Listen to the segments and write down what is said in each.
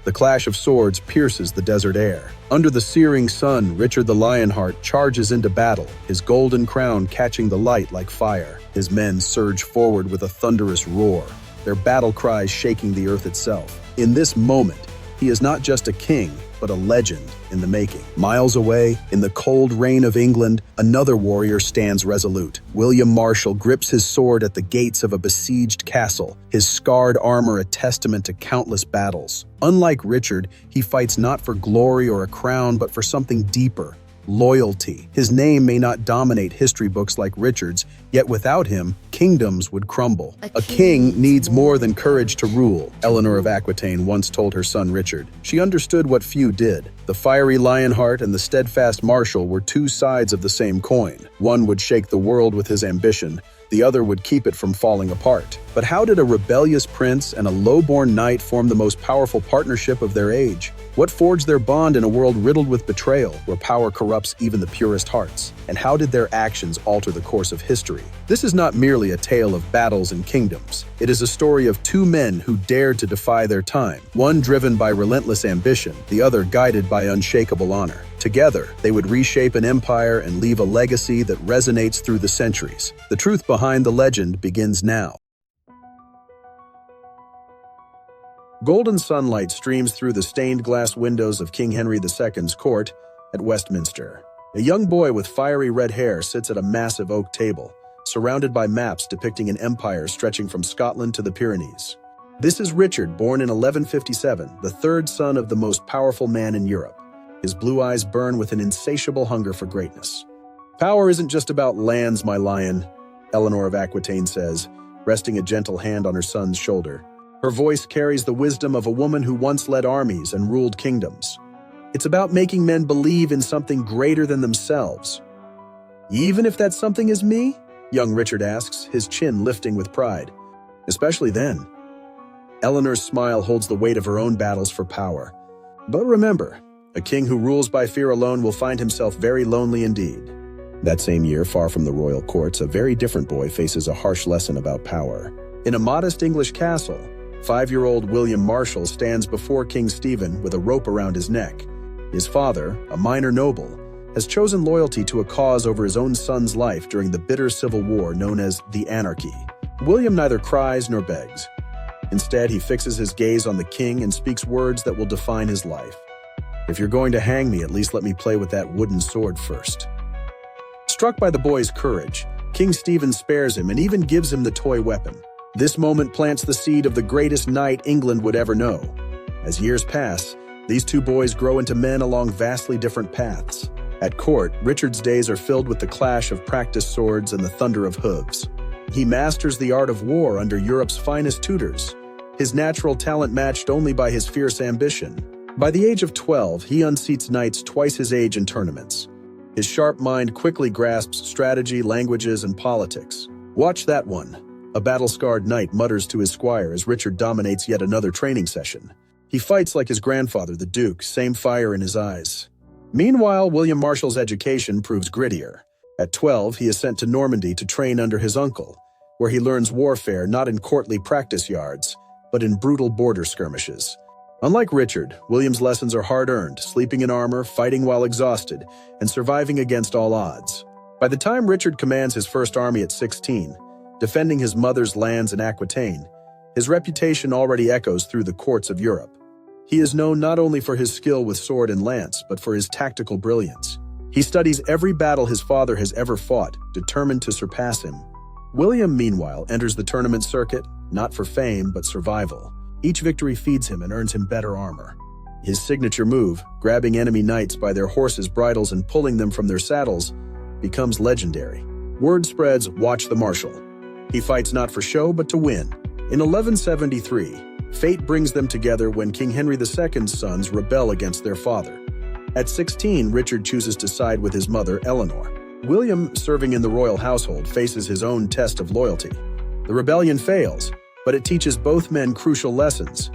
The clash of swords pierces the desert air. Under the searing sun, Richard the Lionheart charges into battle, his golden crown catching the light like fire. His men surge forward with a thunderous roar, their battle cries shaking the earth itself. In this moment, he is not just a king, but a legend in the making. Miles away, in the cold rain of England, another warrior stands resolute. William Marshal grips his sword at the gates of a besieged castle, his scarred armor a testament to countless battles. Unlike Richard, he fights not for glory or a crown, but for something deeper: loyalty. His name may not dominate history books like Richard's, yet without him, kingdoms would crumble. A king needs more than courage to rule, Eleanor of Aquitaine once told her son Richard. She understood what few did. The fiery Lionheart and the steadfast Marshal were two sides of the same coin. One would shake the world with his ambition, the other would keep it from falling apart. But how did a rebellious prince and a low-born knight form the most powerful partnership of their age? What forged their bond in a world riddled with betrayal, where power corrupts even the purest hearts? And how did their actions alter the course of history? This is not merely a tale of battles and kingdoms. It is a story of two men who dared to defy their time, one driven by relentless ambition, the other guided by unshakable honor. Together, they would reshape an empire and leave a legacy that resonates through the centuries. The truth behind the legend begins now. Golden sunlight streams through the stained glass windows of King Henry II's court at Westminster. A young boy with fiery red hair sits at a massive oak table, surrounded by maps depicting an empire stretching from Scotland to the Pyrenees. This is Richard, born in 1157, the third son of the most powerful man in Europe. His blue eyes burn with an insatiable hunger for greatness. "Power isn't just about lands, my lion," Eleanor of Aquitaine says, resting a gentle hand on her son's shoulder. Her voice carries the wisdom of a woman who once led armies and ruled kingdoms. "It's about making men believe in something greater than themselves." "Even if that something is me?" young Richard asks, his chin lifting with pride. "Especially then." Eleanor's smile holds the weight of her own battles for power. "But remember, a king who rules by fear alone will find himself very lonely indeed." That same year, far from the royal courts, a very different boy faces a harsh lesson about power. In a modest English castle, 5-year-old William Marshal stands before King Stephen with a rope around his neck. His father, a minor noble, has chosen loyalty to a cause over his own son's life during the bitter civil war known as the Anarchy. William neither cries nor begs. Instead, he fixes his gaze on the king and speaks words that will define his life. "If you're going to hang me, at least let me play with that wooden sword first." Struck by the boy's courage, King Stephen spares him and even gives him the toy weapon. This moment plants the seed of the greatest knight England would ever know. As years pass, these two boys grow into men along vastly different paths. At court, Richard's days are filled with the clash of practiced swords and the thunder of hooves. He masters the art of war under Europe's finest tutors, his natural talent matched only by his fierce ambition. By the age of 12, he unseats knights twice his age in tournaments. His sharp mind quickly grasps strategy, languages, and politics. "Watch that one," a battle-scarred knight mutters to his squire as Richard dominates yet another training session. He fights like his grandfather, the Duke, same fire in his eyes. Meanwhile, William Marshal's education proves grittier. At 12, he is sent to Normandy to train under his uncle, where he learns warfare not in courtly practice yards, but in brutal border skirmishes. Unlike Richard, William's lessons are hard-earned, sleeping in armor, fighting while exhausted, and surviving against all odds. By the time Richard commands his first army at 16, defending his mother's lands in Aquitaine, his reputation already echoes through the courts of Europe. He is known not only for his skill with sword and lance, but for his tactical brilliance. He studies every battle his father has ever fought, determined to surpass him. William, meanwhile, enters the tournament circuit, not for fame, but survival. Each victory feeds him and earns him better armor. His signature move, grabbing enemy knights by their horses' bridles and pulling them from their saddles, becomes legendary. Word spreads, "Watch the Marshal." He fights not for show, but to win. In 1173, fate brings them together when King Henry II's sons rebel against their father. At 16, Richard chooses to side with his mother, Eleanor. William, serving in the royal household, faces his own test of loyalty. The rebellion fails, but it teaches both men crucial lessons.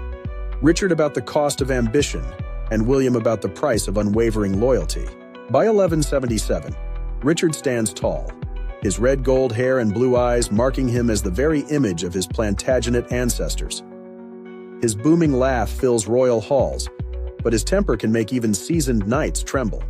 Richard about the cost of ambition, and William about the price of unwavering loyalty. By 1177, Richard stands tall, his red gold hair and blue eyes marking him as the very image of his Plantagenet ancestors. His booming laugh fills royal halls, but his temper can make even seasoned knights tremble.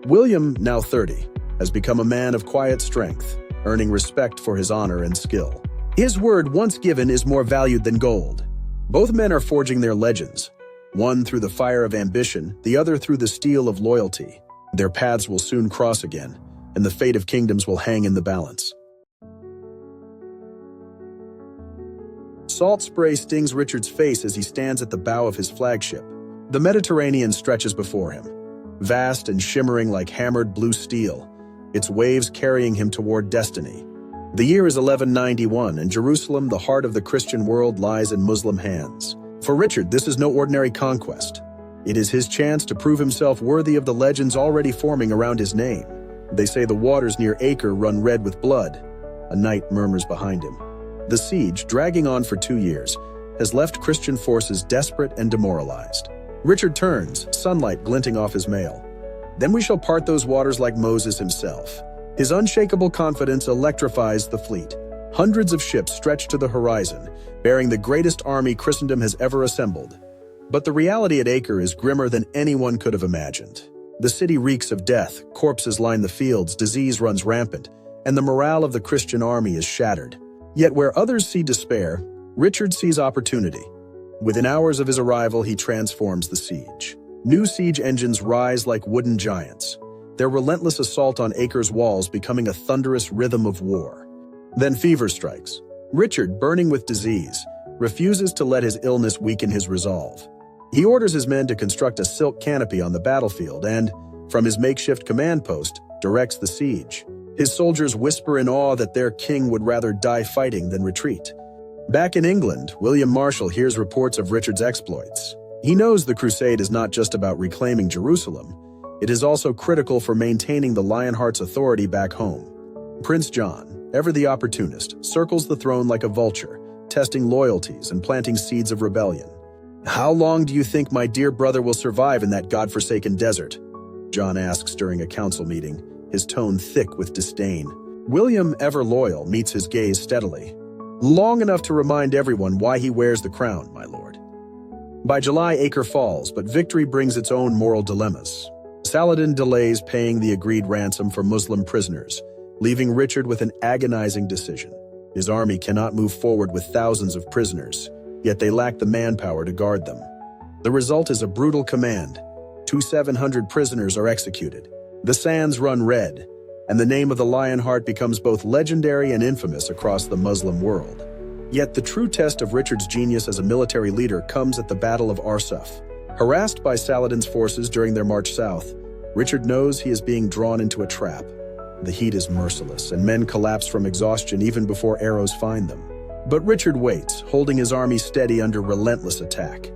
William, now 30, has become a man of quiet strength, earning respect for his honor and skill. His word, once given, is more valued than gold. Both men are forging their legends, one through the fire of ambition, the other through the steel of loyalty. Their paths will soon cross again, and the fate of kingdoms will hang in the balance. Salt spray stings Richard's face as he stands at the bow of his flagship. The Mediterranean stretches before him, vast and shimmering like hammered blue steel, its waves carrying him toward destiny. The year is 1191, and Jerusalem, the heart of the Christian world, lies in Muslim hands. For Richard, this is no ordinary conquest. It is his chance to prove himself worthy of the legends already forming around his name. They say the waters near Acre run red with blood. A knight murmurs behind him. The siege, dragging on for 2 years, has left Christian forces desperate and demoralized. Richard turns, sunlight glinting off his mail. Then we shall part those waters like Moses himself. His unshakable confidence electrifies the fleet. Hundreds of ships stretch to the horizon, bearing the greatest army Christendom has ever assembled. But the reality at Acre is grimmer than anyone could have imagined. The city reeks of death, corpses line the fields, disease runs rampant, and the morale of the Christian army is shattered. Yet where others see despair, Richard sees opportunity. Within hours of his arrival, he transforms the siege. New siege engines rise like wooden giants, their relentless assault on Acre's walls becoming a thunderous rhythm of war. Then fever strikes. Richard, burning with disease, refuses to let his illness weaken his resolve. He orders his men to construct a silk canopy on the battlefield and, from his makeshift command post, directs the siege. His soldiers whisper in awe that their king would rather die fighting than retreat. Back in England, William Marshal hears reports of Richard's exploits. He knows the Crusade is not just about reclaiming Jerusalem. It is also critical for maintaining the Lionheart's authority back home. Prince John, ever the opportunist, circles the throne like a vulture, testing loyalties and planting seeds of rebellion. "How long do you think my dear brother will survive in that God-forsaken desert?" John asks during a council meeting, his tone thick with disdain. William, ever loyal, meets his gaze steadily. "Long enough to remind everyone why he wears the crown, my lord." By July, Acre falls, but victory brings its own moral dilemmas. Saladin delays paying the agreed ransom for Muslim prisoners, leaving Richard with an agonizing decision. His army cannot move forward with thousands of prisoners, yet they lack the manpower to guard them. The result is a brutal command. 700 prisoners are executed. The sands run red, and the name of the Lionheart becomes both legendary and infamous across the Muslim world. Yet the true test of Richard's genius as a military leader comes at the Battle of Arsuf. Harassed by Saladin's forces during their march south, Richard knows he is being drawn into a trap. The heat is merciless, and men collapse from exhaustion even before arrows find them. But Richard waits, holding his army steady under relentless attack.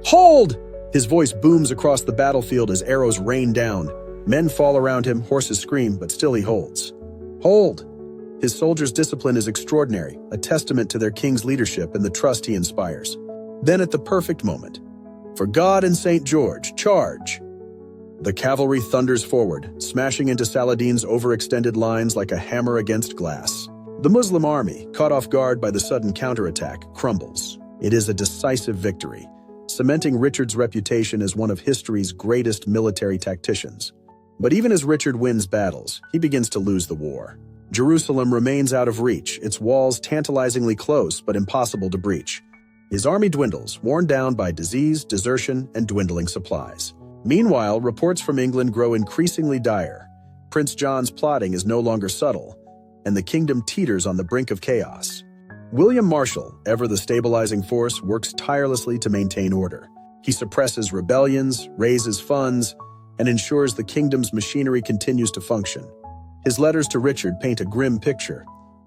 "Hold!" His voice booms across the battlefield as arrows rain down. Men fall around him, horses scream, but still he holds. "Hold!" His soldiers' discipline is extraordinary, a testament to their king's leadership and the trust he inspires. Then at the perfect moment, "For God and St. George, charge!" The cavalry thunders forward, smashing into Saladin's overextended lines like a hammer against glass. The Muslim army, caught off guard by the sudden counterattack, crumbles. It is a decisive victory, cementing Richard's reputation as one of history's greatest military tacticians. But even as Richard wins battles, he begins to lose the war. Jerusalem remains out of reach, its walls tantalizingly close but impossible to breach. His army dwindles, worn down by disease, desertion, and dwindling supplies. Meanwhile, reports from England grow increasingly dire. Prince John's plotting is no longer subtle, and the kingdom teeters on the brink of chaos. William Marshal, ever the stabilizing force, works tirelessly to maintain order. He suppresses rebellions, raises funds, and ensures the kingdom's machinery continues to function. His letters to Richard paint a grim picture,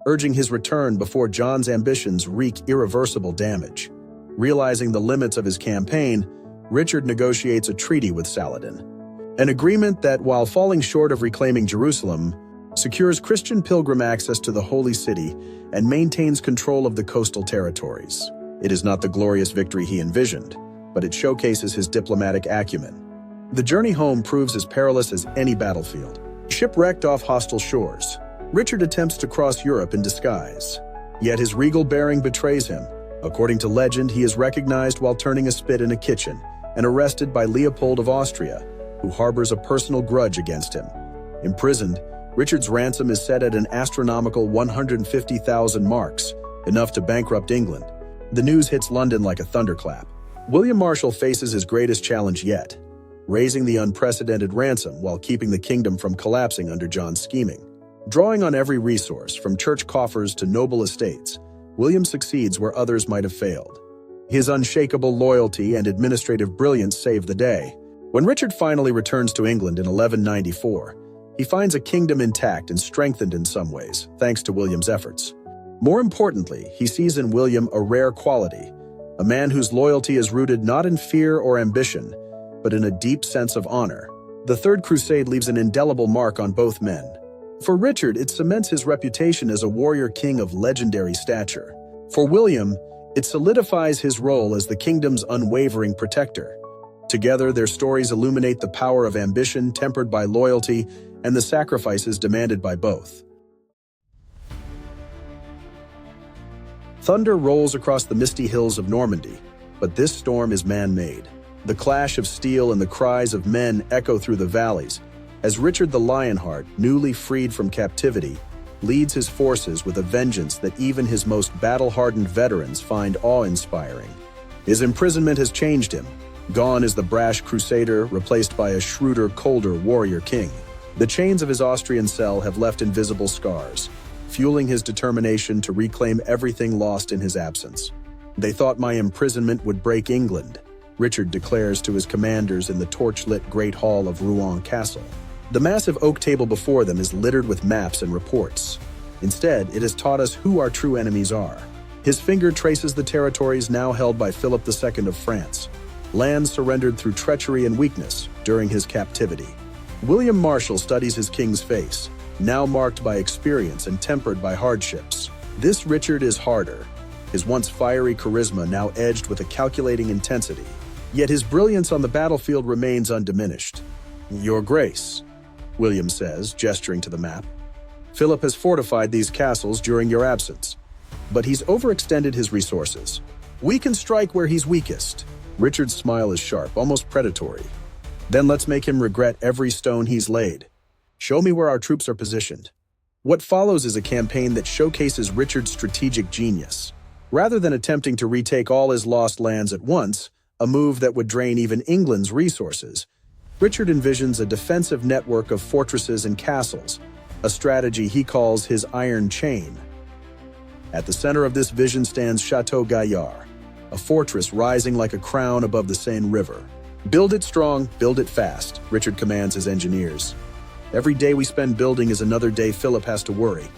urging his return before John's ambitions wreak irreversible damage. Realizing the limits of his campaign, Richard negotiates a treaty with Saladin, an agreement that, while falling short of reclaiming Jerusalem, secures Christian pilgrim access to the Holy City and maintains control of the coastal territories. It is not the glorious victory he envisioned, but it showcases his diplomatic acumen. The journey home proves as perilous as any battlefield. Shipwrecked off hostile shores, Richard attempts to cross Europe in disguise. Yet his regal bearing betrays him. According to legend, he is recognized while turning a spit in a kitchen and arrested by Leopold of Austria, who harbors a personal grudge against him. Imprisoned, Richard's ransom is set at an astronomical 150,000 marks, enough to bankrupt England. The news hits London like a thunderclap. William Marshal faces his greatest challenge yet, raising the unprecedented ransom while keeping the kingdom from collapsing under John's scheming. Drawing on every resource, from church coffers to noble estates, William succeeds where others might have failed. His unshakable loyalty and administrative brilliance save the day. When Richard finally returns to England in 1194, he finds a kingdom intact and strengthened in some ways, thanks to William's efforts. More importantly, he sees in William a rare quality, a man whose loyalty is rooted not in fear or ambition, but in a deep sense of honor. The Third Crusade leaves an indelible mark on both men. For Richard, it cements his reputation as a warrior king of legendary stature. For William, it solidifies his role as the kingdom's unwavering protector. Together, their stories illuminate the power of ambition tempered by loyalty and the sacrifices demanded by both. Thunder rolls across the misty hills of Normandy, but this storm is man-made. The clash of steel and the cries of men echo through the valleys, as Richard the Lionheart, newly freed from captivity, leads his forces with a vengeance that even his most battle-hardened veterans find awe-inspiring. His imprisonment has changed him. Gone is the brash Crusader, replaced by a shrewder, colder warrior king. The chains of his Austrian cell have left invisible scars, fueling his determination to reclaim everything lost in his absence. "They thought my imprisonment would break England," Richard declares to his commanders in the torch-lit Great Hall of Rouen Castle. The massive oak table before them is littered with maps and reports. Instead, it has taught us who our true enemies are. His finger traces the territories now held by Philip II of France, lands surrendered through treachery and weakness during his captivity. William Marshal studies his king's face, now marked by experience and tempered by hardships. This Richard is harder, his once fiery charisma now edged with a calculating intensity. Yet his brilliance on the battlefield remains undiminished. "Your Grace," William says, gesturing to the map, "Philip has fortified these castles during your absence, but he's overextended his resources. We can strike where he's weakest." Richard's smile is sharp, almost predatory. "Then let's make him regret every stone he's laid. Show me where our troops are positioned." What follows is a campaign that showcases Richard's strategic genius. Rather than attempting to retake all his lost lands at once, a move that would drain even England's resources, Richard envisions a defensive network of fortresses and castles, a strategy he calls his Iron Chain. At the center of this vision stands Château Gaillard, a fortress rising like a crown above the Seine River. "Build it strong, build it fast," Richard commands his engineers. "Every day we spend building is another day Philip has to worry."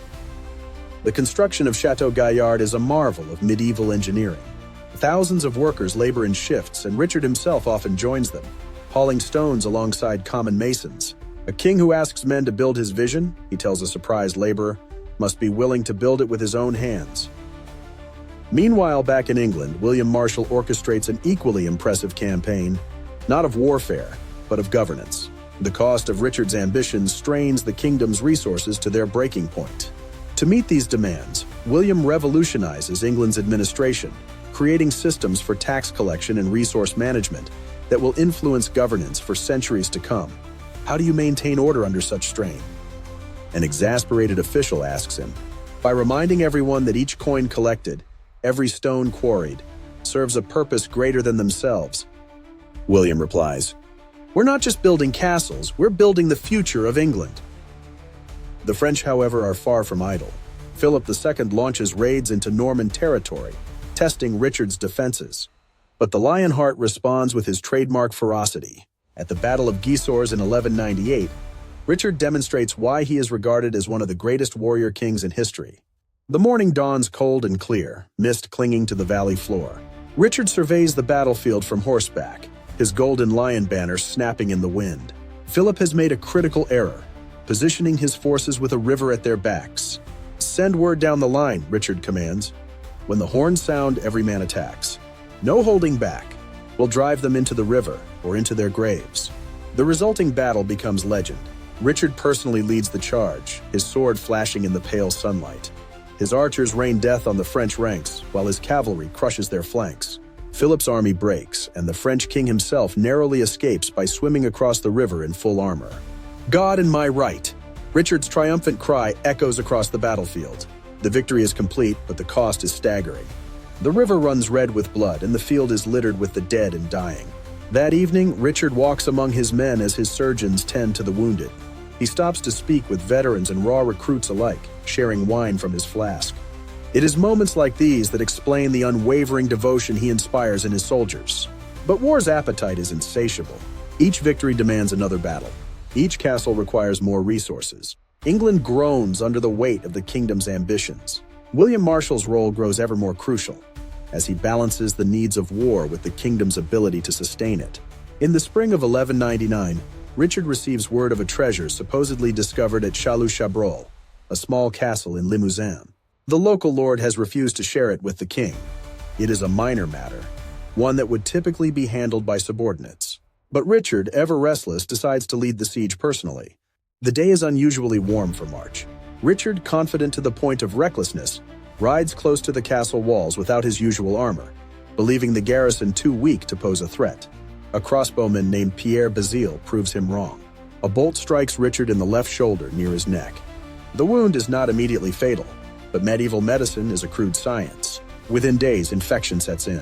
The construction of Château Gaillard is a marvel of medieval engineering. Thousands of workers labor in shifts, and Richard himself often joins them, hauling stones alongside common masons. A king who asks men to build his vision, he tells a surprised laborer, must be willing to build it with his own hands. Meanwhile, back in England, William Marshal orchestrates an equally impressive campaign, not of warfare, but of governance. The cost of Richard's ambitions strains the kingdom's resources to their breaking point. To meet these demands, William revolutionizes England's administration, creating systems for tax collection and resource management that will influence governance for centuries to come. How do you maintain order under such strain? An exasperated official asks him. By reminding everyone that each coin collected, every stone quarried, serves a purpose greater than themselves, William replies, "We're not just building castles, we're building the future of England." The French, however, are far from idle. Philip II launches raids into Norman territory, testing Richard's defenses. But the Lionheart responds with his trademark ferocity. At the Battle of Gisors in 1198, Richard demonstrates why he is regarded as one of the greatest warrior kings in history. The morning dawns cold and clear, mist clinging to the valley floor. Richard surveys the battlefield from horseback, his golden lion banner snapping in the wind. Philip has made a critical error, positioning his forces with a river at their backs. "Send word down the line," Richard commands. "When the horns sound, every man attacks. No holding back. We'll drive them into the river or into their graves." The resulting battle becomes legend. Richard personally leads the charge, his sword flashing in the pale sunlight. His archers rain death on the French ranks, while his cavalry crushes their flanks. Philip's army breaks, and the French king himself narrowly escapes by swimming across the river in full armor. "God in my right!" Richard's triumphant cry echoes across the battlefield. The victory is complete, but the cost is staggering. The river runs red with blood, and the field is littered with the dead and dying. That evening, Richard walks among his men as his surgeons tend to the wounded. He stops to speak with veterans and raw recruits alike, sharing wine from his flask. It is moments like these that explain the unwavering devotion he inspires in his soldiers. But war's appetite is insatiable. Each victory demands another battle. Each castle requires more resources. England groans under the weight of the kingdom's ambitions. William Marshal's role grows ever more crucial, as he balances the needs of war with the kingdom's ability to sustain it. In the spring of 1199, Richard receives word of a treasure supposedly discovered at Château, a small castle in Limousin. The local lord has refused to share it with the king. It is a minor matter, one that would typically be handled by subordinates. But Richard, ever restless, decides to lead the siege personally. The day is unusually warm for March. Richard, confident to the point of recklessness, rides close to the castle walls without his usual armor, believing the garrison too weak to pose a threat. A crossbowman named Pierre Bazile proves him wrong. A bolt strikes Richard in the left shoulder near his neck. The wound is not immediately fatal, but medieval medicine is a crude science. Within days, infection sets in.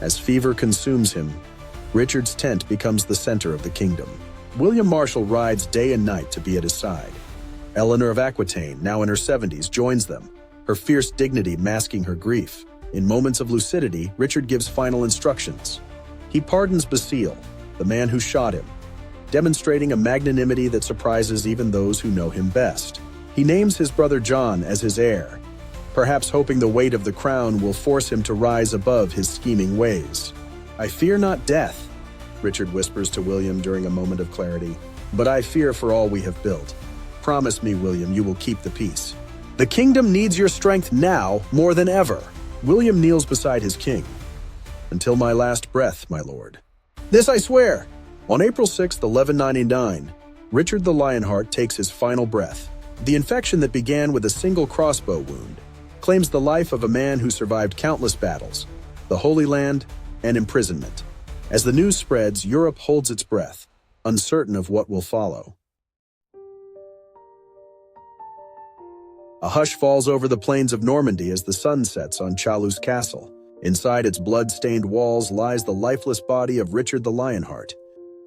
As fever consumes him, Richard's tent becomes the center of the kingdom. William Marshal rides day and night to be at his side. Eleanor of Aquitaine, now in her 70s, joins them, her fierce dignity masking her grief. In moments of lucidity, Richard gives final instructions. He pardons Bazile, the man who shot him, demonstrating a magnanimity that surprises even those who know him best. He names his brother John as his heir, perhaps hoping the weight of the crown will force him to rise above his scheming ways. "I fear not death," Richard whispers to William during a moment of clarity, "but I fear for all we have built. Promise me, William, you will keep the peace. The kingdom needs your strength now more than ever." William kneels beside his king. "Until my last breath, my lord." "This I swear." On April 6, 1199, Richard the Lionheart takes his final breath. The infection that began with a single crossbow wound claims the life of a man who survived countless battles, the Holy Land, and imprisonment. As the news spreads, Europe holds its breath, uncertain of what will follow. A hush falls over the plains of Normandy as the sun sets on Château's castle. Inside its blood-stained walls lies the lifeless body of Richard the Lionheart.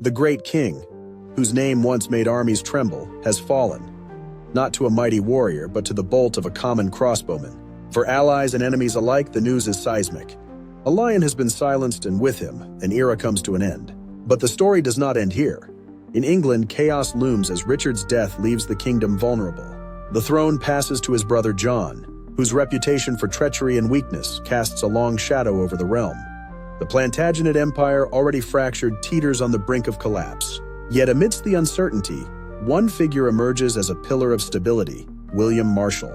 The great king, whose name once made armies tremble, has fallen, not to a mighty warrior, but to the bolt of a common crossbowman. For allies and enemies alike, the news is seismic. A lion has been silenced, and with him, an era comes to an end. But the story does not end here. In England, chaos looms as Richard's death leaves the kingdom vulnerable. The throne passes to his brother John, whose reputation for treachery and weakness casts a long shadow over the realm. The Plantagenet Empire, already fractured, teeters on the brink of collapse. Yet amidst the uncertainty, one figure emerges as a pillar of stability: William Marshal.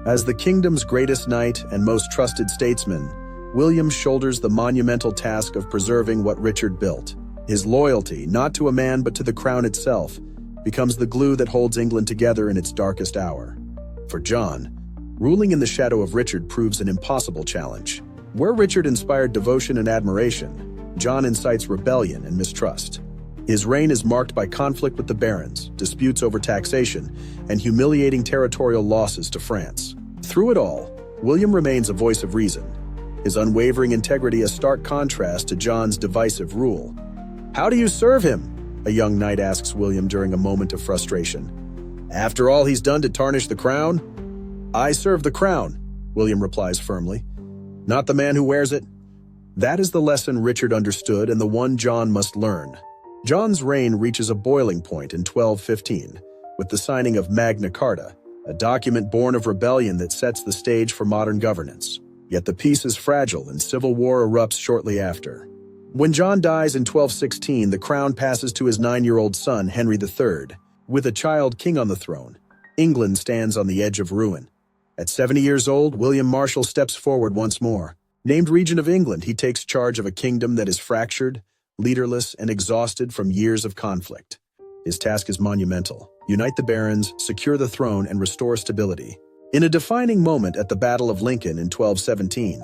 As the kingdom's greatest knight and most trusted statesman, William shoulders the monumental task of preserving what Richard built. His loyalty, not to a man but to the crown itself, becomes the glue that holds England together in its darkest hour. For John, ruling in the shadow of Richard proves an impossible challenge. Where Richard inspired devotion and admiration, John incites rebellion and mistrust. His reign is marked by conflict with the barons, disputes over taxation, and humiliating territorial losses to France. Through it all, William remains a voice of reason, his unwavering integrity a stark contrast to John's divisive rule. "How do you serve him?" a young knight asks William during a moment of frustration. "After all he's done to tarnish the crown?" "I serve the crown," William replies firmly, "not the man who wears it." That is the lesson Richard understood and the one John must learn. John's reign reaches a boiling point in 1215 with the signing of Magna Carta, a document born of rebellion that sets the stage for modern governance. Yet the peace is fragile and civil war erupts shortly after. When John dies in 1216, the crown passes to his 9-year-old son, Henry III. With a child king on the throne, England stands on the edge of ruin. At 70 years old, William Marshal steps forward once more. Named Regent of England, he takes charge of a kingdom that is fractured, leaderless, and exhausted from years of conflict. His task is monumental: unite the barons, secure the throne, and restore stability. In a defining moment at the Battle of Lincoln in 1217,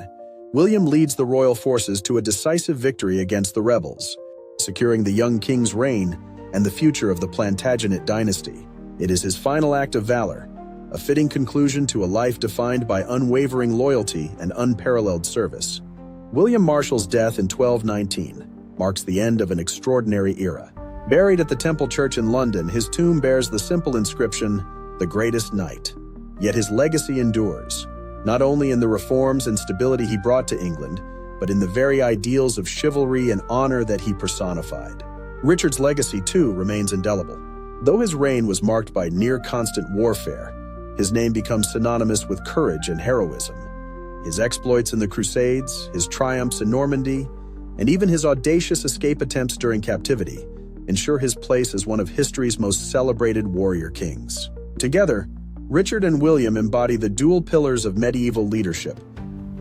William leads the royal forces to a decisive victory against the rebels, securing the young king's reign and the future of the Plantagenet dynasty. It is his final act of valor, a fitting conclusion to a life defined by unwavering loyalty and unparalleled service. William Marshal's death in 1219 marks the end of an extraordinary era. Buried at the Temple Church in London, his tomb bears the simple inscription, "The Greatest Knight." Yet his legacy endures, not only in the reforms and stability he brought to England, but in the very ideals of chivalry and honor that he personified. Richard's legacy, too, remains indelible. Though his reign was marked by near-constant warfare, his name becomes synonymous with courage and heroism. His exploits in the Crusades, his triumphs in Normandy, and even his audacious escape attempts during captivity ensure his place as one of history's most celebrated warrior kings. Together, Richard and William embody the dual pillars of medieval leadership: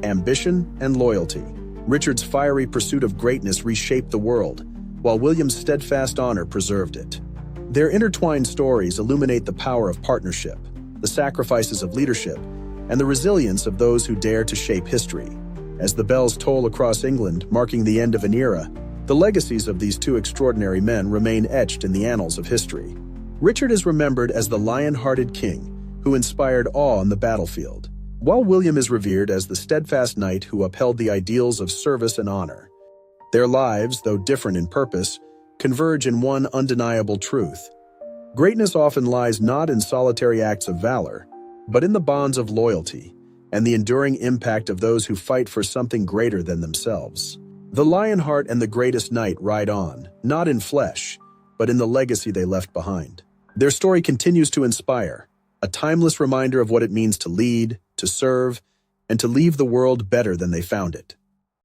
ambition and loyalty. Richard's fiery pursuit of greatness reshaped the world, while William's steadfast honor preserved it. Their intertwined stories illuminate the power of partnership, the sacrifices of leadership, and the resilience of those who dare to shape history. As the bells toll across England, marking the end of an era, the legacies of these two extraordinary men remain etched in the annals of history. Richard is remembered as the lion-hearted king who inspired awe on the battlefield, while William is revered as the steadfast knight who upheld the ideals of service and honor. Their lives, though different in purpose, converge in one undeniable truth. Greatness often lies not in solitary acts of valor, but in the bonds of loyalty and the enduring impact of those who fight for something greater than themselves. The Lionheart and the greatest knight ride on, not in flesh, but in the legacy they left behind. Their story continues to inspire, a timeless reminder of what it means to lead, to serve, and to leave the world better than they found it.